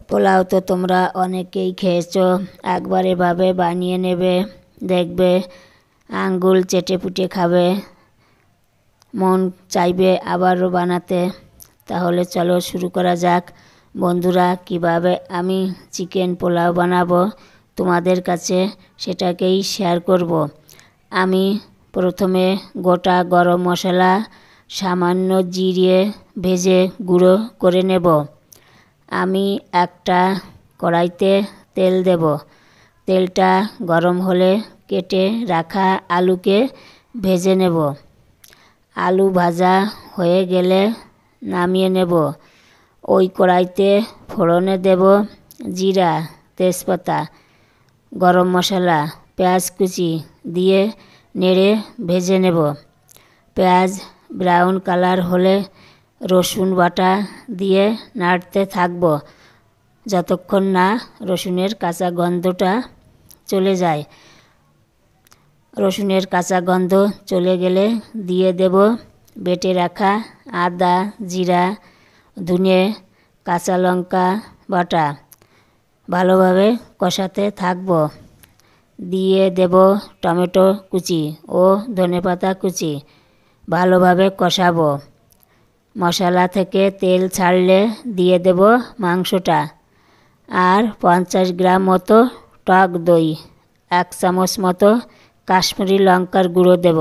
পোলাও তো তোমরা অনেকেই খেয়েছো, একবার এভাবে বানিয়ে নেবে, দেখবে আঙ্গুল চেটে পুটে খাবে, মন চাইবে আবারও বানাতে। তাহলে চলো শুরু করা যাক। বন্ধুরা, কিভাবে আমি চিকেন পোলাও বানাবো তোমাদের কাছে সেটাকেই শেয়ার করব। আমি প্রথমে গোটা গরম মশলা সামান্য জিরে ভেজে গুঁড়ো করে নেব। আমি একটা কড়াইতে তেল দেব। তেলটা গরম হলে কেটে রাখা আলুকে ভেজে নেব। আলু ভাজা হয়ে গেলে নামিয়ে নেব। ওই কড়াইতে ফোড়নে দেব জিরা, তেজপাতা, গরম মশলা, পেঁয়াজ কুচি দিয়ে নেড়ে ভেজে নেব। পেঁয়াজ ব্রাউন কালার হলে রসুন বাটা দিয়ে নাড়তে থাকব যতক্ষণ না রসুনের কাঁচা গন্ধটা চলে যায়। রসুনের কাঁচা গন্ধ চলে গেলে দিয়ে দেব বেটে রাখা আদা, জিরা, ধনে, কাঁচা লঙ্কা বাটা। ভালোভাবে কষাতে থাকব। দিয়ে দেব টমেটো কুচি ও ধনেপাতা কুচি। ভালোভাবে কষাবো। মশলা থেকে তেল ছাড়লে দিয়ে দেব মাংসটা আর 50 গ্রাম মতো টক দই, 1 চামচ মতো কাশ্মীরি লঙ্কার গুঁড়ো দেব।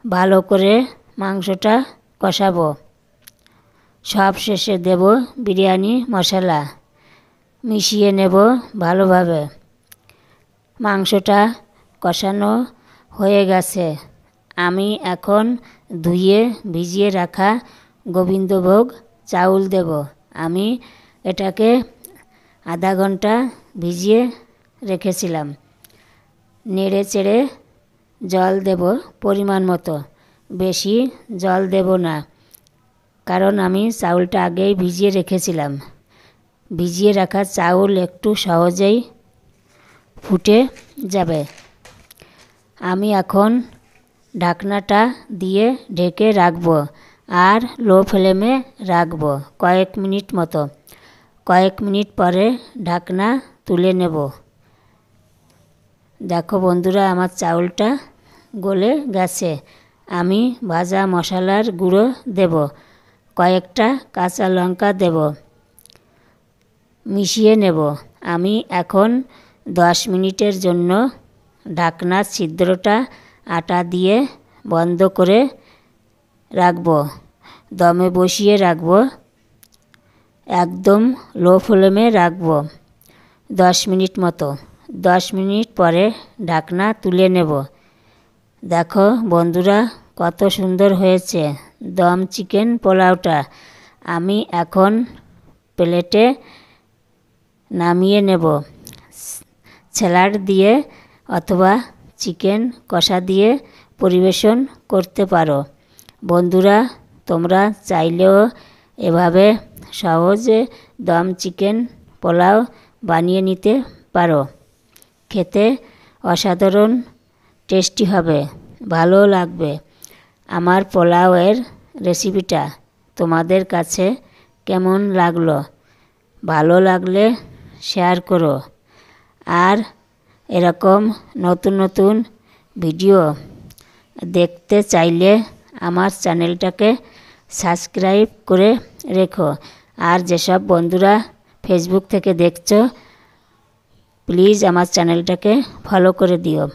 ভালো করে মাংসটা কষাবো। সব শেষে দেব বিরিয়ানি মশলা। মিশিয়ে নেব ভালোভাবে। মাংসটা কষানো হয়ে গেছে। আমি এখন ধুয়ে ভিজিয়ে রাখা গোবিন্দভোগ চাউল দেব। আমি এটাকে আধা ঘন্টা ভিজিয়ে রেখেছিলাম। নেড়ে চেড়ে জল দেব পরিমাণ মতো, বেশি জল দেব না, কারণ আমি চাউলটা আগেই ভিজিয়ে রেখেছিলাম। ভিজিয়ে রাখা চাউল একটু সহজেই ফুটে যাবে। আমি এখন ঢাকনাটা দিয়ে ঢেকে রাখব আর লো ফ্লেমে রাখব কয়েক মিনিট মতো। কয়েক মিনিট পরে ঢাকনা তুলে নেব। দেখো বন্ধুরা, আমার চাউলটা গলে গেছে। আমি ভাজা মশলার গুঁড়ো দেব, কয়েকটা কাঁচা লঙ্কা দেব। মিশিয়ে নেব। আমি এখন 10 মিনিটের জন্য ঢাকনার ছিদ্রটা আটা দিয়ে বন্ধ করে রাখব। দমে বসিয়ে রাখব। একদম লো ফ্লেমে রাখব 10 মিনিট মতো। 10 মিনিট পরে ঢাকনা তুলে নেব। দেখো বন্ধুরা, কত সুন্দর হয়েছে দম চিকেন পোলাওটা। আমি এখন প্লেটে নামিয়ে নেব। স্যালাড দিয়ে অথবা চিকেন কষা দিয়ে পরিবেশন করতে পারো। বন্ধুরা, তোমরা চাইলেও এভাবে সহজে দম চিকেন পোলাও বানিয়ে নিতে পারো। খেতে অসাধারণ টেস্টি হবে, ভালো লাগবে। আমার পোলাওয়ের রেসিপিটা তোমাদের কাছে কেমন লাগলো? ভালো লাগলে শেয়ার করো। আর এরকম নতুন নতুন ভিডিও দেখতে চাইলে আমার চ্যানেলটাকে সাবস্ক্রাইব করে রেখো। আর যেসব বন্ধুরা ফেসবুক থেকে দেখছো, প্লিজ আমার চ্যানেলটাকে ফলো করে দিও।